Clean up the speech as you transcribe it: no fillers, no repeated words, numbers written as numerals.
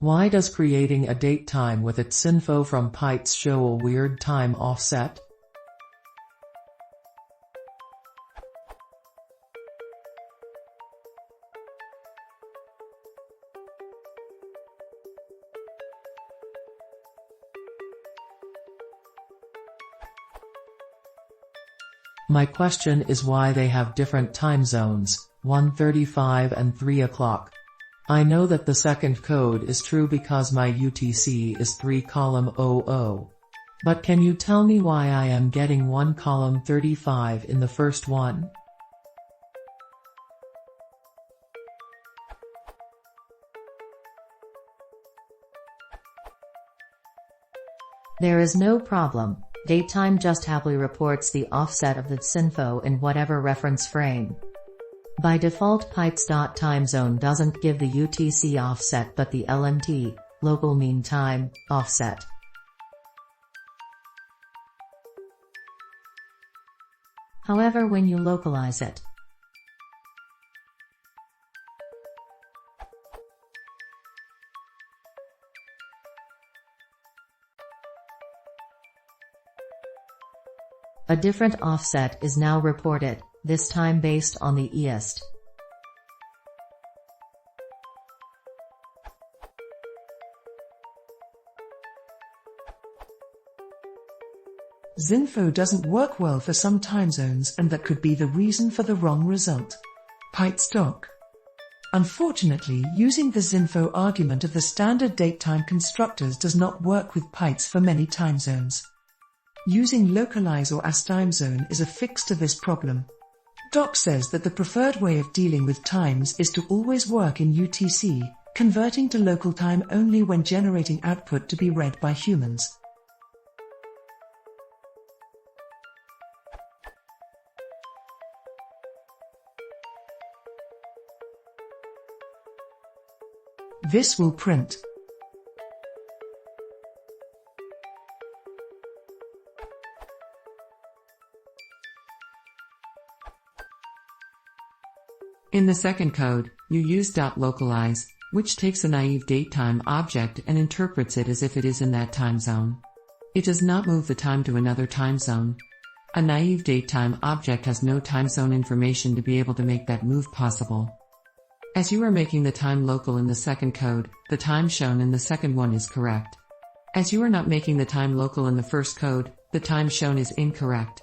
Why does creating a date time with its tzinfo from pytz show a weird time offset? My question is why they have different time zones, 1:35 and 3 o'clock. I know that the second code is true because my UTC is 3 column 00. But can you tell me why I am getting 1 column 35 in the first one? There is no problem. Datetime just happily reports the offset of the tzinfo in whatever reference frame. By default, pytz.timezone doesn't give the UTC offset but the LMT, local mean time, offset. However, when you localize it, a different offset is now reported, this time based on the east. Tzinfo doesn't work well for some time zones, and that could be the reason for the wrong result. pytz. Unfortunately, using the tzinfo argument of the standard datetime constructors does not work with pytz for many time zones. Using localize or as timezone is a fix to this problem. Doc says that the preferred way of dealing with times is to always work in UTC, converting to local time only when generating output to be read by humans. This will print. In the second code, you use .localize, which takes a naive datetime object and interprets it as if it is in that time zone. It does not move the time to another time zone. A naive datetime object has no time zone information to be able to make that move possible. As you are making the time local in the second code, the time shown in the second one is correct. As you are not making the time local in the first code, the time shown is incorrect.